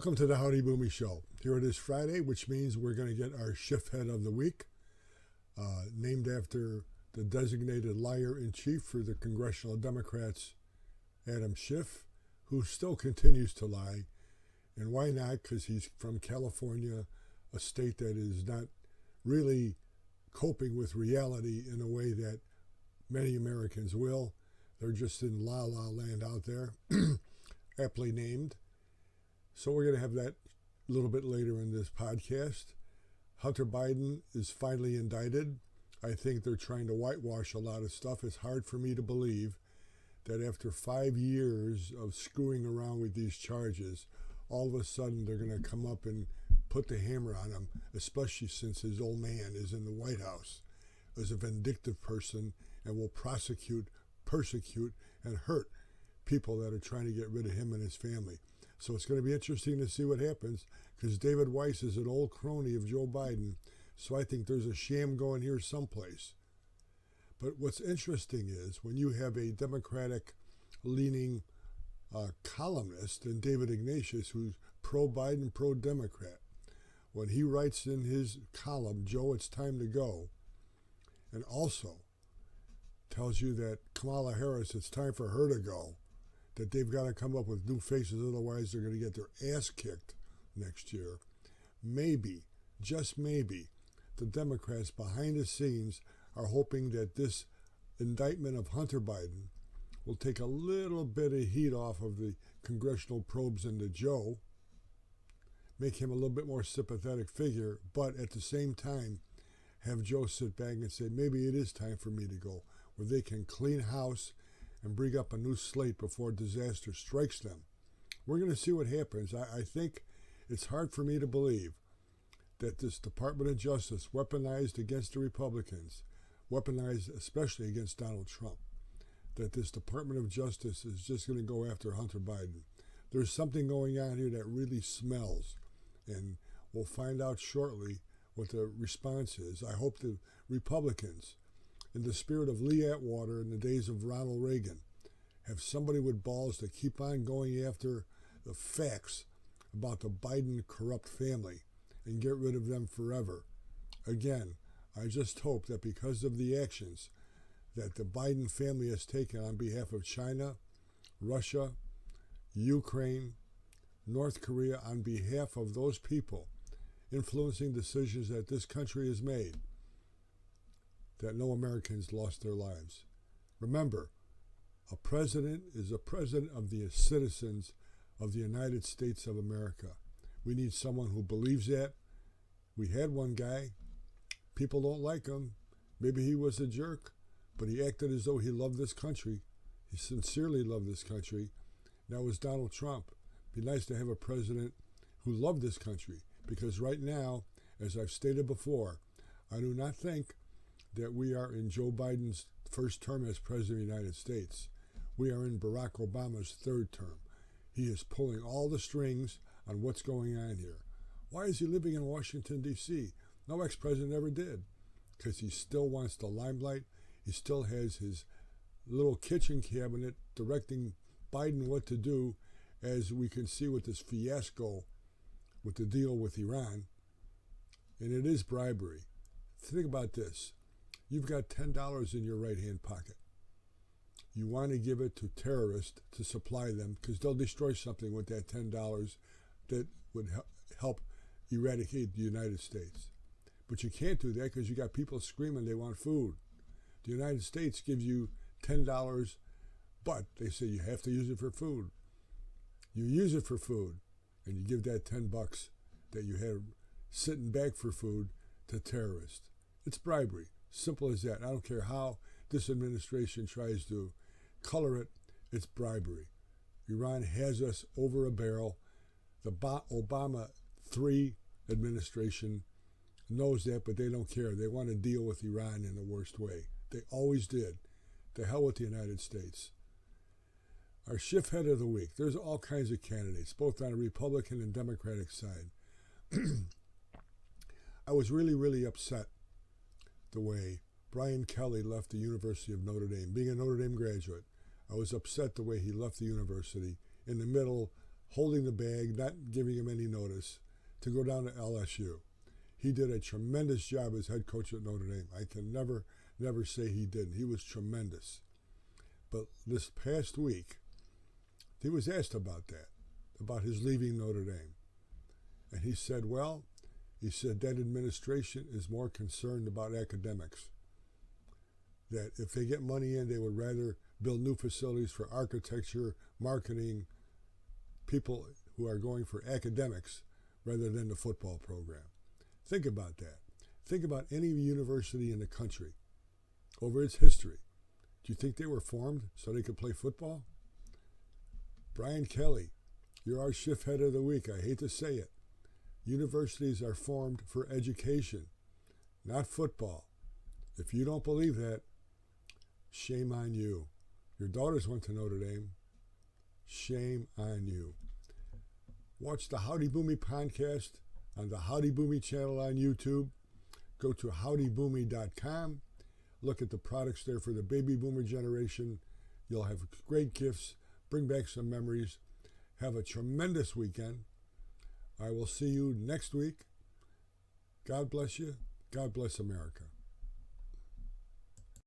Welcome to the Howdy Boomy Show. Here it is Friday, which means we're going to get our Schiffhead of the week, named after the designated liar-in-chief for the Congressional Democrats, Adam Schiff, who still continues to lie. And why not? Because he's from California, a state that is not really coping with reality in a way that many Americans will. They're just in la-la land out there, aptly named. So we're going to have that a little bit later in this podcast. Hunter Biden is finally indicted. I think they're trying to whitewash a lot of stuff. It's hard for me to believe that after 5 years of screwing around with these charges, all of a sudden they're going to come up and put the hammer on him, especially since his old man is in the White House, is a vindictive person and will prosecute, persecute, and hurt people that are trying to get rid of him and his family. So it's going to be interesting to see what happens, because David Weiss is an old crony of Joe Biden, so I think there's a sham going here someplace. But what's interesting is when you have a Democratic-leaning columnist, and David Ignatius, who's pro-Biden, pro-Democrat, when he writes in his column, Joe, it's time to go, and also tells you that Kamala Harris, it's time for her to go, that they've got to come up with new faces, otherwise they're going to get their ass kicked next year. Maybe, just maybe, the Democrats behind the scenes are hoping that this indictment of Hunter Biden will take a little bit of heat off of the congressional probes into Joe, make him a little bit more sympathetic figure, but at the same time have Joe sit back and say, maybe it is time for me to go, where they can clean house and bring up a new slate before disaster strikes them. We're going to see what happens. I think it's hard for me to believe that this Department of Justice, weaponized against the Republicans, weaponized especially against Donald Trump, that this Department of Justice is just going to go after Hunter Biden. There's something going on here that really smells, and we'll find out shortly what the response is. I hope the Republicans, in the spirit of Lee Atwater in the days of Ronald Reagan, have somebody with balls to keep on going after the facts about the Biden corrupt family and get rid of them forever. Again, I just hope that because of the actions that the Biden family has taken on behalf of China, Russia, Ukraine, North Korea, on behalf of those people influencing decisions that this country has made, that no Americans lost their lives. Remember, a president is a president of the citizens of the United States of America. We need someone who believes that. We had one guy. People don't like him. Maybe he was a jerk, but he acted as though he loved this country. He sincerely loved this country. That was Donald Trump. It'd be nice to have a president who loved this country, because right now, as I've stated before, I do not think that we are in Joe Biden's first term as President of the United States. We are in Barack Obama's third term. He is pulling all the strings on what's going on here. Why is he living in Washington, D.C.? No ex-president ever did. Because he still wants the limelight. He still has his little kitchen cabinet directing Biden what to do, as we can see with this fiasco with the deal with Iran. And it is bribery. Think about this. You've got $10 in your right-hand pocket. You want to give it to terrorists to supply them, because they'll destroy something with that $10 that would help eradicate the United States. But you can't do that because you got people screaming they want food. The United States gives you $10, but they say you have to use it for food. You use it for food, and you give that $10 that you have sitting back for food to terrorists. It's bribery. Simple as that. I don't care how this administration tries to color it. It's bribery. Iran has us over a barrel. The Obama 3 administration knows that, but they don't care. They want to deal with Iran in the worst way. They always did. The hell with the United States. Our Schiffhead of the week. There's all kinds of candidates, both on the Republican and Democratic side. I was really, really upset the way Brian Kelly left the University of Notre Dame. Being a Notre Dame graduate, I was upset the way he left the university in the middle, holding the bag, not giving him any notice, to go down to LSU. He did a tremendous job as head coach at Notre Dame. I can never say he didn't. He was tremendous. But this past week, he was asked about that, about his leaving Notre Dame. And he said, that administration is more concerned about academics. That if they get money in, they would rather build new facilities for architecture, marketing, people who are going for academics rather than the football program. Think about that. Think about any university in the country over its history. Do you think they were formed so they could play football? Brian Kelly, you're our Schiffhead of the week. I hate to say it. Universities are formed for education, not football. If you don't believe that, shame on you. Your daughters went to Notre Dame. Shame on you. Watch the Howdy Boomy podcast on the Howdy Boomy channel on YouTube. Go to howdyboomy.com. Look at the products there for the baby boomer generation. You'll have great gifts. Bring back some memories. Have a tremendous weekend. I will see you next week. God bless you. God bless America.